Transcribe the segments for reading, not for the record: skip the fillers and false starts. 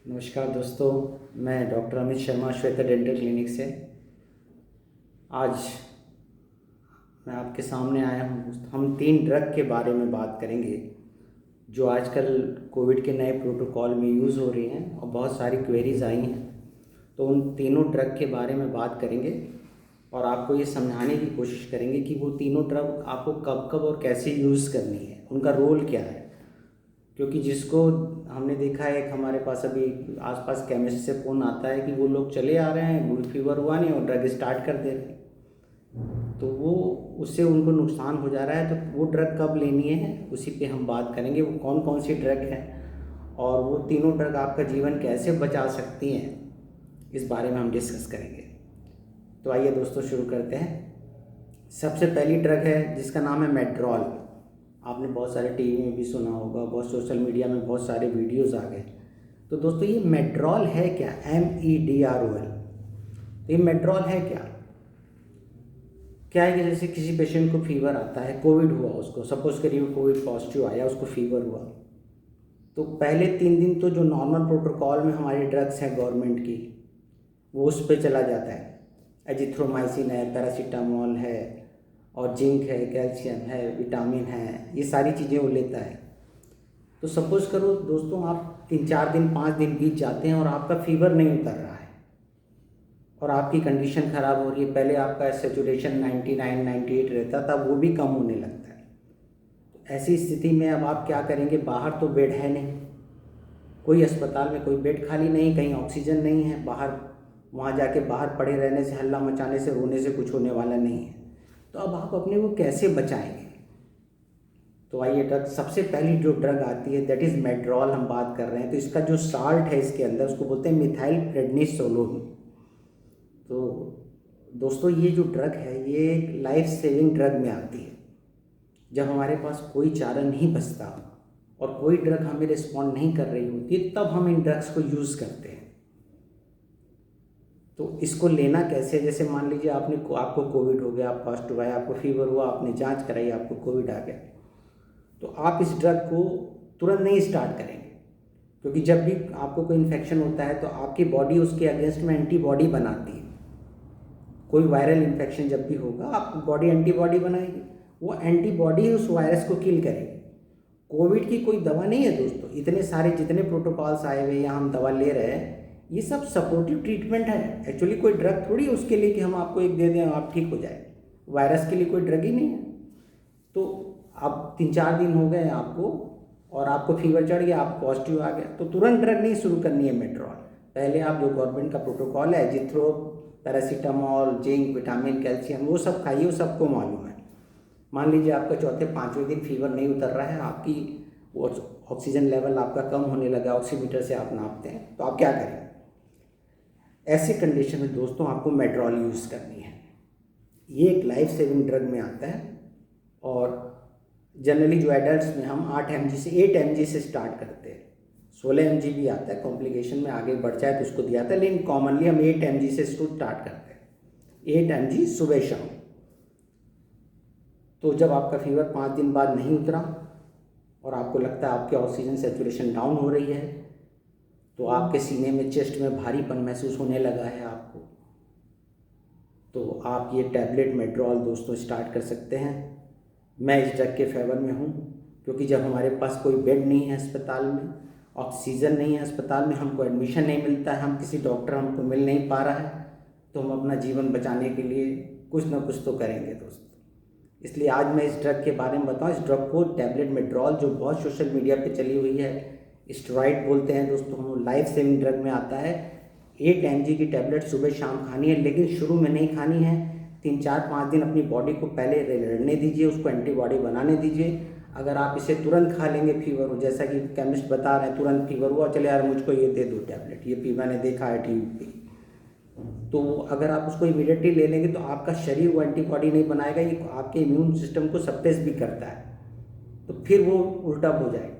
नमस्कार दोस्तों, मैं doctor Amit Sharma Shweta dental clinic से आज मैं आपके सामने आया हूँ। हम 3 ड्रग के बारे में बात करेंगे जो आजकल कोविड के नए प्रोटोकॉल में यूज़ हो रही हैं और बहुत सारी क्वेरीज आई हैं। तो उन तीनों ड्रग के बारे में बात करेंगे और आपको ये समझाने की कोशिश करेंगे कि वो तीनों ड्रग आपको कब कब और कैसे यूज़ करनी है, उनका रोल क्या है। क्योंकि जिसको हमने देखा है, एक हमारे पास अभी आसपास केमिस्ट से फ़ोन आता है कि वो लोग चले आ रहे हैं, गुड फीवर हुआ नहीं और ड्रग स्टार्ट कर दे रहे हैं, तो वो उससे उनको नुकसान हो जा रहा है। तो वो ड्रग कब लेनी है उसी पे हम बात करेंगे, वो कौन कौन सी ड्रग है और वो तीनों ड्रग आपका जीवन कैसे बचा सकती हैं, इस बारे में हम डिस्कस करेंगे। तो आइए दोस्तों शुरू करते हैं। सबसे पहली ड्रग है जिसका नाम है मेड्रॉल। आपने बहुत सारे टीवी में भी सुना होगा, बहुत सोशल मीडिया में बहुत सारे वीडियोस आ गए। तो दोस्तों ये मेड्रॉल है क्या? MEDROL। तो ये मेड्रॉल है क्या? क्या है कि जैसे किसी पेशेंट को फीवर आता है, कोविड हुआ उसको, सपोज करिए कोविड पॉजिटिव आया, उसको फीवर हुआ, तो पहले 3 दिन तो जो नॉर्मल प्रोटोकॉल में हमारी ड्रग्स हैं गवर्नमेंट की, वो उस पर चला जाता है। एजिथ्रोमाइसिन है, पैरासीटामोल है और जिंक है, कैल्शियम है, विटामिन है, ये सारी चीज़ें वो लेता है। तो सपोज़ करो दोस्तों, आप 3-4 दिन 5 दिन बीत जाते हैं और आपका फीवर नहीं उतर रहा है और आपकी कंडीशन ख़राब हो रही है। पहले आपका सेचुरेशन 99-98 रहता था, वो भी कम होने लगता है। तो ऐसी स्थिति में अब आप क्या करेंगे? बाहर तो बेड है नहीं, कोई अस्पताल में कोई बेड खाली नहीं, कहीं ऑक्सीजन नहीं है, बाहर वहाँ जाके बाहर पड़े रहने से, हल्ला मचाने से, रोने से कुछ होने वाला नहीं है। तो अब आप अपने को कैसे बचाएंगे? तो आइए ड्रग, सबसे पहली जो ड्रग आती है दैट इज़ मेड्रॉल हम बात कर रहे हैं। तो इसका जो साल्ट है इसके अंदर, उसको बोलते हैं मिथाइल प्रेडनिसोलोन। तो दोस्तों ये जो ड्रग है ये एक लाइफ सेविंग ड्रग में आती है। जब हमारे पास कोई चारा नहीं बचता और कोई ड्रग हमें रिस्पॉन्ड नहीं कर रही होती, तब हम इन ड्रग्स को यूज़ करते हैं। तो इसको लेना कैसे? जैसे मान लीजिए आपको कोविड हो गया, आप पॉजिटिव आया, आपको फीवर हुआ, आपने जांच कराई, आपको कोविड आ गया, तो आप इस ड्रग को तुरंत नहीं स्टार्ट करेंगे। क्योंकि जब भी आपको कोई इन्फेक्शन होता है तो आपकी बॉडी उसके अगेंस्ट में एंटीबॉडी बनाती है। कोई वायरल इन्फेक्शन जब भी होगा, आपकी बॉडी एंटीबॉडी बनाएगी, वो एंटीबॉडी उस वायरस को किल करेगी। कोविड की कोई दवा नहीं है दोस्तों। इतने सारे जितने प्रोटोकॉल्स आए हुए या हम दवा ले रहे हैं, ये सब सपोर्टिव ट्रीटमेंट है। एक्चुअली कोई ड्रग थोड़ी है उसके लिए कि हम आपको एक दे दें आप ठीक हो जाए। वायरस के लिए कोई ड्रग ही नहीं है। तो अब 3-4 दिन हो गए आपको और आपको फीवर चढ़ गया, आप पॉजिटिव आ गया, तो तुरंत ड्रग नहीं शुरू करनी है मेड्रॉल। पहले आप जो गवर्नमेंट का प्रोटोकॉल है, जिथ्रो, पैरासीटामोल, जिंक, विटामिन, कैल्शियम, वो सब खाइए, वो सबको मालूम है। मान लीजिए आपका 4-5वें दिन फीवर नहीं उतर रहा है, आपकी वो ऑक्सीजन लेवल आपका कम होने लगा, ऑक्सीमीटर से आप नापते हैं, तो आप क्या करें? ऐसी कंडीशन में दोस्तों आपको मेड्रॉल यूज़ करनी है। ये एक लाइफ सेविंग ड्रग में आता है और जनरली जो एडल्ट्स में हम 8 mg से 8 mg से स्टार्ट करते हैं। 16 mg भी आता है, कॉम्प्लिकेशन में आगे बढ़ जाए तो उसको दिया जाता है, लेकिन कॉमनली हम 8 mg से इसको स्टार्ट करते हैं। 8 mg सुबह शाम। तो जब आपका फीवर 5 दिन बाद नहीं उतरा और आपको लगता है आपकी ऑक्सीजन सेचुरेशन डाउन हो रही है, तो आपके सीने में, चेस्ट में भारीपन महसूस होने लगा है आपको, तो आप ये टैबलेट मेड्रॉल दोस्तों स्टार्ट कर सकते हैं। मैं इस ड्रग के फेवर में हूँ क्योंकि जब हमारे पास कोई बेड नहीं है अस्पताल में, ऑक्सीजन नहीं है अस्पताल में, हमको एडमिशन नहीं मिलता है, हम किसी डॉक्टर हमको मिल नहीं पा रहा है, तो हम अपना जीवन बचाने के लिए कुछ ना कुछ तो करेंगे दोस्तों। इसलिए आज मैं इस ड्रग के बारे में बताऊँ। इस ड्रग को टैबलेट मेड्रॉल, जो बहुत सोशल मीडिया पे चली हुई है, स्टेरॉइड बोलते हैं दोस्तों, हम लाइफ सेविंग ड्रग में आता है। 8 mg की टैबलेट सुबह शाम खानी है, लेकिन शुरू में नहीं खानी है। 3-4-5 दिन अपनी बॉडी को पहले लड़ने दीजिए, उसको एंटीबॉडी बनाने दीजिए। अगर आप इसे तुरंत खा लेंगे, फीवर हो, जैसा कि केमिस्ट बता रहे हैं, तुरंत फीवर हुआ, चले यार मुझको ये दे दो टैबलेट, ये पी, मैंने देखा है टीवी पे, तो अगर आप उसको इमीडिएटली ले लेंगे तो आपका शरीर वो एंटीबॉडी नहीं बनाएगा, ये आपके इम्यून सिस्टम को सप्रेस भी करता है, तो फिर वो उल्टा हो जाएगा।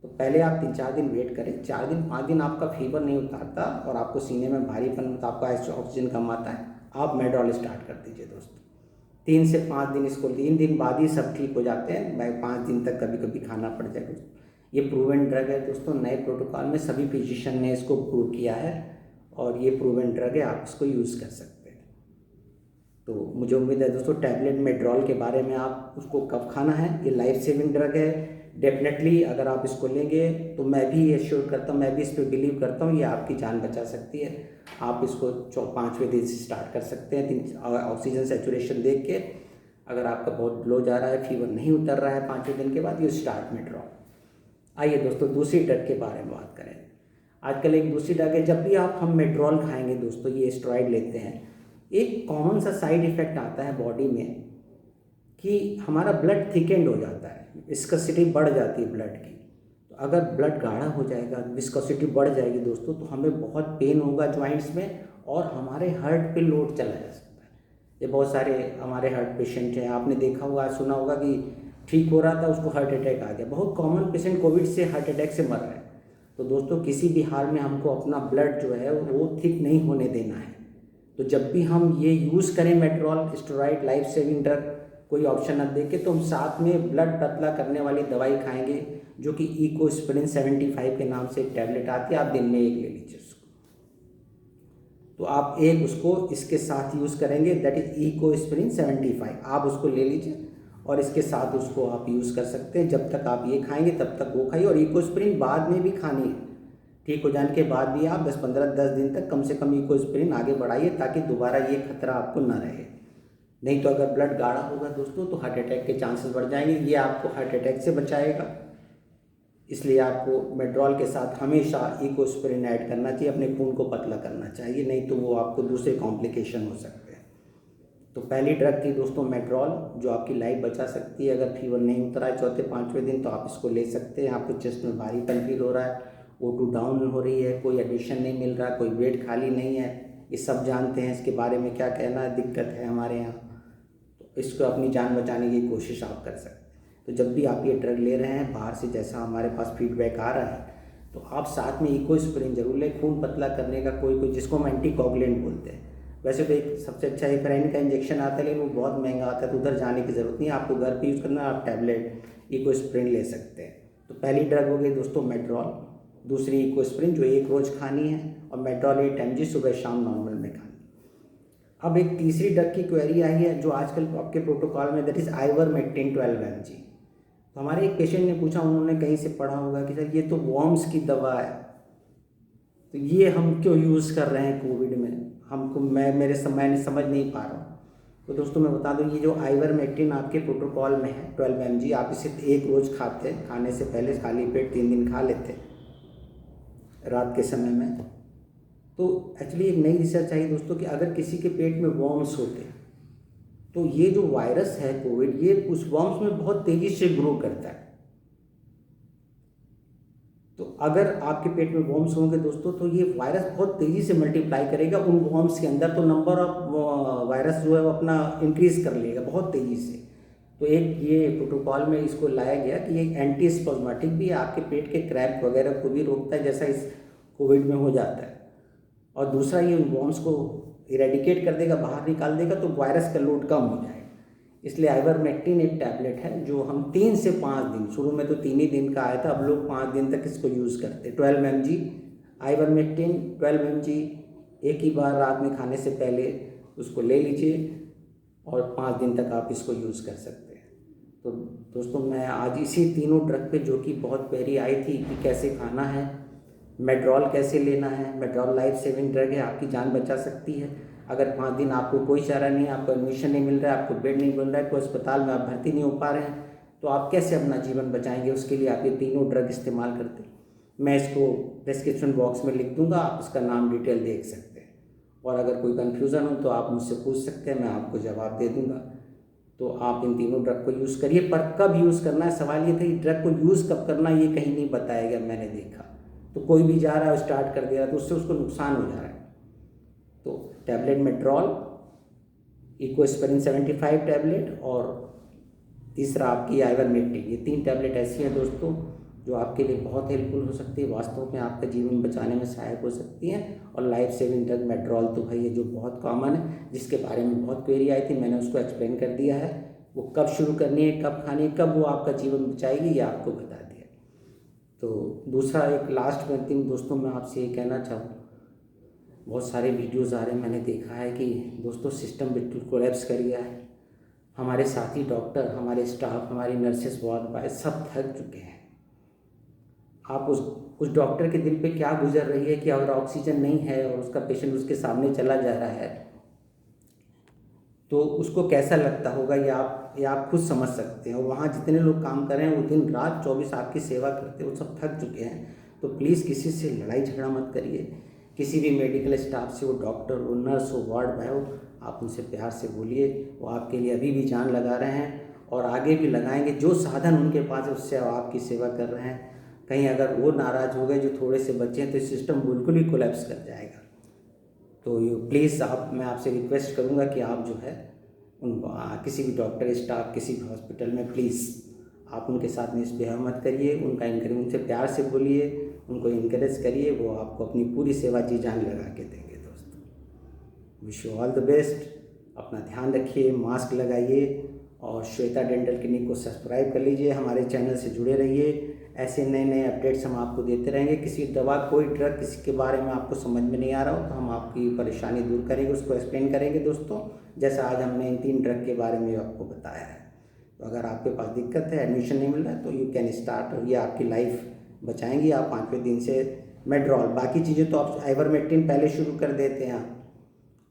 तो पहले आप 3-4 दिन वेट करें। 4 दिन 5 दिन आपका फीवर नहीं उतारता और आपको सीने में भारीपन होता, आपका ऑक्सीजन कम आता है, आप मेड्रॉल स्टार्ट कर दीजिए दोस्तों। 3 से 5 दिन, इसको 3 दिन बाद ही सब ठीक हो जाते हैं। 5 दिन तक कभी कभी खाना पड़ जाएगा। ये प्रूवन ड्रग है दोस्तों, नए प्रोटोकॉल में सभी फिजिशियन ने इसको प्रूव किया है और ये प्रूवन ड्रग है, आप इसको यूज़ कर सकते हैं। तो मुझे उम्मीद है दोस्तों टैबलेट मेड्रॉल के बारे में आप उसको कब खाना है, ये लाइफ सेविंग ड्रग है। डेफिनेटली अगर आप इसको लेंगे तो मैं भी एश्योर करता हूँ, मैं भी इस पर बिलीव करता हूँ, ये आपकी जान बचा सकती है। आप इसको 5वें दिन से स्टार्ट कर सकते हैं। ऑक्सीजन सेचुरेशन देख के अगर आपका बहुत लो जा रहा है, फीवर नहीं उतर रहा है 5वें दिन के बाद, यू स्टार्ट मेड्रॉल। आइए दोस्तों दूसरी ड्रग के बारे में बात करें। आजकल एक दूसरी ड्रग है, जब भी हम मेड्रॉल खाएंगे दोस्तों, ये स्टेरॉइड लेते हैं, एक कॉमन सा साइड इफ़ेक्ट आता है बॉडी में कि हमारा ब्लड थिकेंड हो जाता है, विस्कोसिटी बढ़ जाती है ब्लड की। तो अगर ब्लड गाढ़ा हो जाएगा, विस्कोसिटी बढ़ जाएगी दोस्तों, तो हमें बहुत पेन होगा जॉइंट्स में और हमारे हार्ट पे लोड चला जा सकता है। ये बहुत सारे हमारे हार्ट पेशेंट हैं, आपने देखा होगा, सुना होगा कि ठीक हो रहा था उसको हार्ट अटैक आ गया। बहुत कॉमन पेशेंट कोविड से हार्ट अटैक से मर रहे हैं। तो दोस्तों किसी भी हाल में हमको अपना ब्लड जो है वो थिक नहीं होने देना है। तो जब भी हम ये यूज़ करें मेड्रॉल, स्टेरॉइड, लाइफ सेविंग ड्रग, कोई ऑप्शन न देके, तो हम साथ में ब्लड पतला करने वाली दवाई खाएंगे जो कि इकोस्प्रिन 75 के नाम से एक टैबलेट आती है। आप दिन में एक ले लीजिए उसको, तो आप एक उसको इसके साथ यूज़ करेंगे, दैट इज इकोस्प्रिन 75। आप उसको ले लीजिए और इसके साथ उसको आप यूज़ कर सकते हैं। जब तक आप ये खाएंगे तब तक वो खाइए, और इकोस्प्रिन बाद में भी खानी है। ठीक हो जाने के बाद भी आप 10 दिन तक कम से कम इकोस्प्रिन आगे बढ़ाइए, ताकि दोबारा ये खतरा आपको ना रहे। नहीं तो अगर ब्लड गाढ़ा होगा दोस्तों तो हार्ट अटैक के चांसेस बढ़ जाएंगे। ये आपको हार्ट अटैक से बचाएगा, इसलिए आपको मेड्रॉल के साथ हमेशा इकोस्प्रिन ऐड करना चाहिए, अपने खून को पतला करना चाहिए, नहीं तो वो आपको दूसरे कॉम्प्लिकेशन हो सकते हैं। तो पहली ड्रग थी दोस्तों मेड्रॉल, जो आपकी लाइफ बचा सकती है। अगर फीवर नहीं उतरा है 4-5वें दिन तो आप इसको ले सकते हैं। आपको चेस्ट में भारीपन फील हो रहा है, O2 डाउन हो रही है, कोई एडिशन नहीं मिल रहा, कोई बेड खाली नहीं है, ये सब जानते हैं, इसके बारे में क्या कहना है, दिक्कत है हमारे यहाँ, तो इसको अपनी जान बचाने की कोशिश आप कर सकते हैं। तो जब भी आप ये ड्रग ले रहे हैं बाहर से, जैसा हमारे पास फीडबैक आ रहा है, तो आप साथ में इकोस्प्रिन जरूर लें, खून पतला करने का। कोई जिसको हम एंटीकोगुलेंट बोलते हैं, वैसे तो एक सबसे अच्छा हेपेराइन का इंजेक्शन आता है, लेकिन वो बहुत महंगा आता है, तो उधर जाने की ज़रूरत नहीं है, आपको घर पे यूज़ करना है, आप टैबलेट इकोस्प्रिन ले सकते हैं। तो पहली ड्रग हो गई दोस्तों मेड्रॉल, दूसरी इकोस्प्रिन जो एक रोज़ खानी है, और मेड्रॉल 8 mg सुबह शाम नॉर्मल में खानी। अब एक तीसरी ड्रग की क्वेरी आई है जो आजकल आपके प्रोटोकॉल में, दैट इज़ आइवरमेक्टिन 12 mg। तो हमारे एक पेशेंट ने पूछा, उन्होंने कहीं से पढ़ा होगा कि सर ये तो वॉर्म्स की दवा है, तो ये हम क्यों यूज़ कर रहे हैं कोविड में, हमको मैं समझ नहीं पा रहा हूँ। तो दोस्तों मैं बता दूँ, ये जो आइवरमेक्टिन आपके प्रोटोकॉल में है 12 mg, आप इसे एक रोज़ खाते हैं, खाने से पहले खाली पेट 3 दिन खा लेते हैं रात के समय में। तो एक्चुअली एक नई रिसर्च आई दोस्तों कि अगर किसी के पेट में वॉर्म्स होते हैं तो ये जो वायरस है कोविड, ये उस वॉर्म्स में बहुत तेज़ी से ग्रो करता है। तो अगर आपके पेट में वॉर्म्स होंगे दोस्तों, तो ये वायरस बहुत तेज़ी से मल्टीप्लाई करेगा उन वॉर्म्स के अंदर, तो नंबर ऑफ वायरस जो है वो अपना इंक्रीज कर लेगा बहुत तेज़ी से। तो एक ये प्रोटोकॉल में इसको लाया गया कि ये एंटी स्पॉज्मेटिक भी है, आपके पेट के क्रैम्प वगैरह को भी रोकता है, जैसा इस कोविड में हो जाता है। और दूसरा, ये उन वॉर्म्स को इरेडिकेट कर देगा, बाहर निकाल देगा, तो वायरस का लोड कम हो जाएगा। इसलिए आइवरमेक्टिन एक टैबलेट है जो हम 3 से 5 दिन, शुरू में तो 3 ही दिन का आया था, अब लोग 5 दिन तक इसको यूज़ करते हैं। 12 mg आइवरमेक्टिन 12 mg एक ही बार रात में खाने से पहले उसको ले लीजिए और 5 दिन तक आप इसको यूज़ कर सकते हैं। तो दोस्तों मैं आज इसी तीनों ड्रग पे, जो कि बहुत क्वेरी आई थी कि कैसे खाना है, मेड्रॉल कैसे लेना है, मेड्रॉल लाइफ सेविंग ड्रग है, आपकी जान बचा सकती है। अगर 5 दिन आपको कोई चारा नहीं है, आपको एडमिशन नहीं मिल रहा है, आपको बेड नहीं मिल रहा है, कोई अस्पताल में आप भर्ती नहीं हो पा रहे हैं, तो आप कैसे अपना जीवन बचाएंगे, उसके लिए आप ये तीनों ड्रग इस्तेमाल करते हैं। मैं इसको डिस्क्रिप्शन बॉक्स में लिख दूंगा, आप उसका नाम डिटेल देख सकते हैं, और अगर कोई कन्फ्यूज़न हो तो आप मुझसे पूछ सकते हैं, मैं आपको जवाब दे दूँगा। तो आप इन तीनों ड्रग को यूज़ करिए, पर कब यूज़ करना है, सवाल ये था कि ड्रग को यूज़ कब करना, ये कहीं नहीं बताया गया, मैंने देखा। तो कोई भी जा रहा है स्टार्ट कर दे रहा है, तो उससे उसको नुकसान हो जा रहा है। तो टैबलेट मेड्रॉल, इकोस्प्रिन 75 टैबलेट, और तीसरा आपकी आइवरमेक्टिन, ये 3 टैबलेट ऐसी हैं दोस्तों जो आपके लिए बहुत हेल्पफुल हो सकती है, वास्तव में आपका जीवन बचाने में सहायक हो सकती हैं। और लाइफ सेविंग ड्रग मेड्रॉल तो भाई ये जो बहुत कॉमन है, जिसके बारे में बहुत क्वेरी आई थी, मैंने उसको एक्सप्लेन कर दिया है। वो कब शुरू करनी है, कब खानी है, कब वो आपका जीवन बचाएगी, ये आपको बता दिया। तो दूसरा एक लास्ट में अंतिम दोस्तों मैं आपसे ये कहना चाहूँ, बहुत सारे वीडियोज़ आ रहे हैं, मैंने देखा है कि दोस्तों सिस्टम बिल्कुल कोलैप्स कर गया है। हमारे साथी डॉक्टर, हमारे स्टाफ, हमारी नर्सेस, वार्ड बॉय सब थक चुके हैं। आप उस डॉक्टर के दिल पे क्या गुजर रही है कि अगर ऑक्सीजन नहीं है और उसका पेशेंट उसके सामने चला जा रहा है तो उसको कैसा लगता होगा, ये आप खुद समझ सकते हैं। और वहाँ जितने लोग काम कर रहे हैं वो दिन रात 24 आपकी सेवा करते हैं, वो सब थक चुके हैं। तो प्लीज़ किसी से लड़ाई झगड़ा मत करिए, किसी भी मेडिकल स्टाफ से, वो डॉक्टर हो, नर्स हो, वार्ड बॉय हो, आप उनसे प्यार से बोलिए। वो आपके लिए अभी भी जान लगा रहे हैं और आगे भी लगाएंगे। जो साधन उनके पास है उससे आपकी सेवा कर रहे हैं। कहीं अगर वो नाराज़ हो गए, जो थोड़े से बच्चे हैं, तो सिस्टम बिल्कुल ही कोलैप्स कर जाएगा। तो प्लीज़ मैं आपसे रिक्वेस्ट करूँगा कि आप जो है किसी भी डॉक्टर, स्टाफ, किसी भी हॉस्पिटल में प्लीज़ आप उनके साथ मिसबिहेव मत करिए। उनसे प्यार से बोलिए, उनको इनकरेज करिए, वो आपको अपनी पूरी सेवा जी जान लगा के देंगे। दोस्तों, wish you all the best. अपना ध्यान रखिए, मास्क लगाइए और श्वेता डेंटल क्लिनिक को सब्सक्राइब कर लीजिए। हमारे चैनल से जुड़े रहिए, ऐसे नए नए अपडेट्स हम आपको देते रहेंगे। किसी दवा, कोई ड्रग, किसी के बारे में आपको समझ में नहीं आ रहा हो तो हम आपकी परेशानी दूर करेंगे, उसको एक्सप्लेन करेंगे। दोस्तों, जैसा आज हमने इन 3 ड्रग के बारे में आपको बताया है। तो अगर आपके पास दिक्कत है, एडमिशन नहीं मिल रहा है, तो यू कैन स्टार्ट। ये आपकी लाइफ बचाएंगी। आप 5वें दिन से मेड्रॉल, बाकी चीज़ें तो आप आइवरमेक्टिन पहले शुरू कर देते हैं,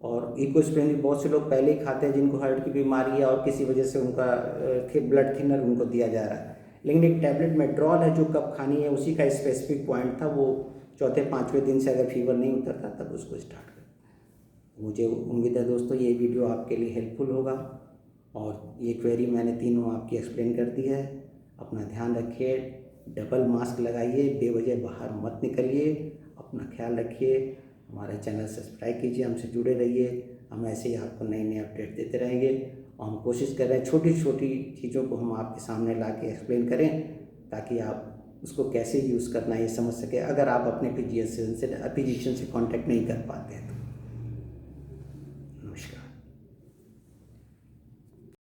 और इकोस्प्रिन भी बहुत से लोग पहले ही खाते हैं जिनको हार्ट की बीमारी है और किसी वजह से उनका ब्लड थिनर उनको दिया जा रहा है। लेकिन एक टैबलेट मेड्रॉल है जो कब खानी है, उसी का स्पेसिफिक पॉइंट था। वो 4-5वें दिन से अगर फीवर नहीं उतरता तब उसको स्टार्ट कर। मुझे उम्मीद है दोस्तों ये वीडियो आपके लिए हेल्पफुल होगा और ये क्वेरी मैंने तीनों आपकी एक्सप्लेन कर दी है। अपना ध्यान रखिए, डबल मास्क लगाइए, बेवजह बाहर मत निकलिए, अपना ख्याल रखिए। हमारे चैनल सब्सक्राइब कीजिए, हमसे जुड़े रहिए। हम ऐसे ही आपको नए नए अपडेट देते रहेंगे और हम कोशिश कर रहे हैं छोटी छोटी चीज़ों को हम आपके सामने ला के एक्सप्लेन करें ताकि आप उसको कैसे यूज़ करना है ये समझ सकें, अगर आप अपने फिजिशियन से कांटेक्ट नहीं कर पाते हैं तो।